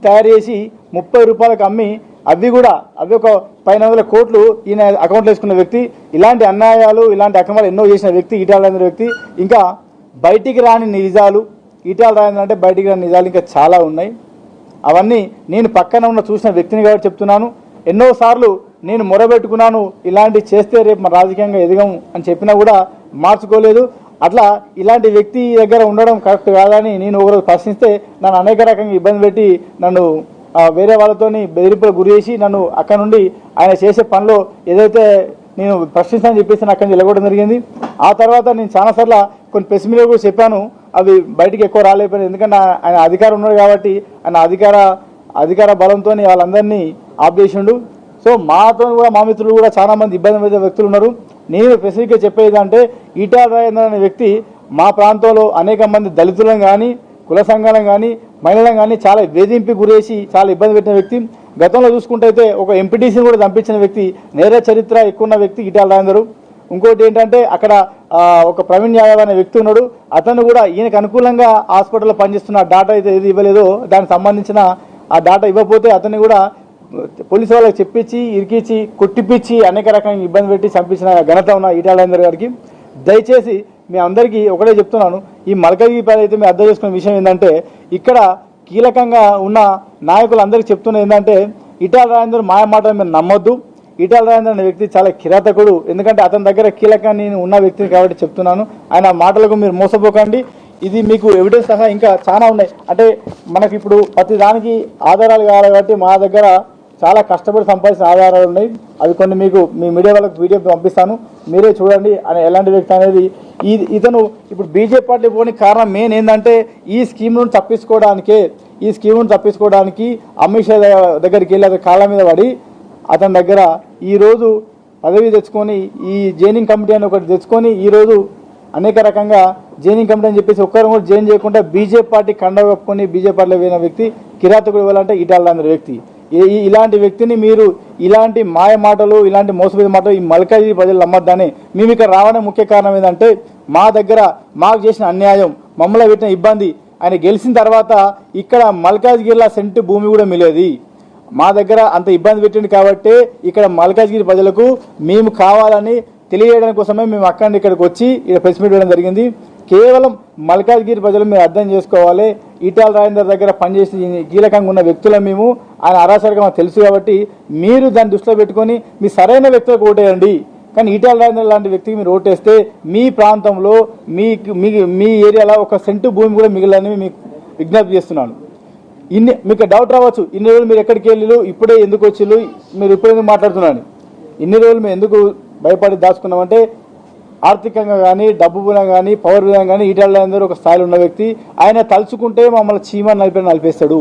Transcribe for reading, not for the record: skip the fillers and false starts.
తయారు చేసి 30 రూపాయలకు అమ్మి అవి ఒక 500 కోట్లు ఈయన అకౌంట్లో వేసుకున్న వ్యక్తి. ఇలాంటి అన్యాయాలు ఇలాంటి అక్రమాలు ఎన్నో చేసిన వ్యక్తి ఈటెల రాజేందర్ వ్యక్తి. ఇంకా బయటికి రాని నిజాలు, ఈటెల రాజేందర్ అంటే బయటికి రాని నిజాలు ఇంకా చాలా ఉన్నాయి. అవన్నీ నేను పక్కన ఉన్న చూసిన వ్యక్తిని కాబట్టి చెప్తున్నాను. ఎన్నోసార్లు నేను మొరబెట్టుకున్నాను, ఇలాంటి చేస్తే రేపు మన రాజకీయంగా ఎదగం అని చెప్పినా కూడా మార్చుకోలేదు. అట్లా ఇలాంటి వ్యక్తి దగ్గర ఉండడం కరెక్ట్ కాదని నేను ఒకరోజు ప్రశ్నిస్తే నన్ను అనేక రకంగా ఇబ్బంది పెట్టి నన్ను వేరే వాళ్ళతోని బెదిరింపులకు గురి చేసి నన్ను అక్కడ నుండి ఆయన చేసే పనిలో ఏదైతే నేను ప్రశ్నిస్తానని చెప్పేసి నాకు అక్కడ నిలబడడం జరిగింది. ఆ తర్వాత నేను చాలాసార్లు కొన్ని ప్రెస్ మీడియా కూడా చెప్పాను, అవి బయటికి ఎక్కువ రాలేకపోయింది. ఎందుకంటే ఆయన అధికారం ఉన్నాడు కాబట్టి ఆయన అధికార బలంతో వాళ్ళందరినీ ఆఫ్ చేసిండు. సో మాతో కూడా మా మిత్రులు కూడా చాలా మంది ఇబ్బంది పడే వ్యక్తులు ఉన్నారు. నేను స్పెసిఫిక్గా చెప్పేది అంటే ఈటెల రాజేందర్ అనే వ్యక్తి మా ప్రాంతంలో అనేక మంది దళితులను కానీ కుల సంఘాలను కానీ మహిళలను కానీ చాలా వేధింపు గురేసి చాలా ఇబ్బంది పెట్టిన వ్యక్తి. గతంలో చూసుకుంటే ఒక ఎంపీటీసీని కూడా చంపించిన వ్యక్తి, నేర చరిత్ర ఎక్కువ ఉన్న వ్యక్తి ఈటెల రాజేందర్. ఇంకోటి ఏంటంటే అక్కడ ఒక ప్రవీణ్ యాదవ్ అనే వ్యక్తి ఉన్నాడు. అతను కూడా ఈయనకు అనుకూలంగా హాస్పిటల్లో పనిచేస్తున్న డాటా అయితే ఏది ఇవ్వలేదో దానికి సంబంధించిన ఆ డాటా ఇవ్వకపోతే అతన్ని కూడా పోలీసు వాళ్ళకి చెప్పించి ఇరికించి కొట్టిపించి అనేక రకంగా ఇబ్బంది పెట్టి చంపించిన ఘనత ఉన్న ఈటెల రాజేందర్ గారికి. దయచేసి మీ అందరికీ ఒకటే చెప్తున్నాను, ఈ మల్కాజ్గిరి అయితే మీరు అర్థం చేసుకునే విషయం ఏంటంటే ఇక్కడ కీలకంగా ఉన్న నాయకులందరికీ చెప్తున్నది ఏంటంటే ఈటెల రాజేందర్ మాయ మాటలు మీరు నమ్మొద్దు. ఈటెల రాజేందర్ అనే వ్యక్తి చాలా కిరాతకుడు. ఎందుకంటే అతని దగ్గర కీలకంగా నేను ఉన్న వ్యక్తిని కాబట్టి చెప్తున్నాను. ఆయన మాటలకు మీరు మోసపోకండి. ఇది మీకు ఎవిడెన్స్ సహా ఇంకా చాలా ఉన్నాయి. అంటే మనకి ఇప్పుడు ప్రతి దానికి ఆధారాలు కావాలి కాబట్టి మా దగ్గర చాలా కష్టపడి సంపాదించిన ఆధారాలు ఉన్నాయి. అవి కొన్ని మీకు మీ మీడియా వాళ్ళకి వీడియో పంపిస్తాను, మీరే చూడండి. ఆయన ఎలాంటి వ్యక్తి అనేది. ఇతను ఇప్పుడు బీజేపీ పార్టీ పోనికి కారణం మెయిన్ ఏంటంటే ఈ స్కీమ్ నుండి తప్పించుకోవడానికి అమిత్ షా దగ్గరికి వెళ్ళి అతని కాళ్ళ మీద పడి అతని దగ్గర ఈరోజు పదవి తెచ్చుకొని ఈ జైనింగ్ కమిటీ అని ఒకటి తెచ్చుకొని ఈరోజు అనేక రకంగా జైనింగ్ కమిటీ అని చెప్పేసి ఒక్కరు కూడా జైన్ చేయకుండా బీజేపీ పార్టీ కండ కప్పుకొని బీజేపీ పార్టీలో పోయిన వ్యక్తి కిరాతకుడు ఇవ్వాలంటే ఈటెల రాజేందర్ వ్యక్తి. ఇలాంటి వ్యక్తిని మీరు ఇలాంటి మాయ మాటలు ఇలాంటి మోసపోయే మాటలు ఈ మల్కాజ్గిరి ప్రజలు నమ్మద్దని మేము ఇక్కడ రావడం ముఖ్య కారణం ఏంటంటే మా దగ్గర మాకు చేసిన అన్యాయం, మమ్మల్ని పెట్టిన ఇబ్బంది, ఆయన గెలిచిన తర్వాత ఇక్కడ మల్కాజ్గిరిలో సెంటు భూమి కూడా మిలేది. మా దగ్గర అంత ఇబ్బంది పెట్టింది కాబట్టి ఇక్కడ మల్కాజ్గిరి ప్రజలకు మేము కావాలని తెలియజేయడం కోసమే మేము ఇక్కడికి వచ్చి ఇక్కడ ప్రెస్ మీట్ ఇవ్వడం జరిగింది. కేవలం మల్కాజ్గిరి ప్రజలు మీరు అర్థం చేసుకోవాలి, ఈటెల రాజేందర్ దగ్గర పనిచేసి కీలకంగా ఉన్న వ్యక్తులు మేము, ఆయన అరాచరిగా మాకు తెలుసు కాబట్టి మీరు దాన్ని దృష్టిలో పెట్టుకొని మీ సరైన వ్యక్తులకు ఓటేయండి. కానీ ఈటెల రాజేందర్ లాంటి వ్యక్తికి మీరు ఓటేస్తే మీ ప్రాంతంలో మీ ఏరియాలో ఒక సెంటు భూమి కూడా మిగిలినని మీకు విజ్ఞప్తి చేస్తున్నాను. మీకు డౌట్ రావచ్చు, ఇన్ని రోజులు మీరు ఎక్కడికి వెళ్ళి ఇప్పుడే ఎందుకు వచ్చిళ్ళు, మీరు ఇప్పుడు ఎందుకు మాట్లాడుతున్నాను. ఇన్ని రోజులు మేము ఎందుకు భయపడి దాచుకున్నామంటే ఆర్థికంగా కానీ డబ్బు పరంగా కానీ పవర్ పరంగా కానీ ఈటెల రాజేందర్ ఒక స్థాయిలో ఉన్న వ్యక్తి. ఆయన తలుచుకుంటే మమ్మల్ని చీమని నలిపేస్తాడు.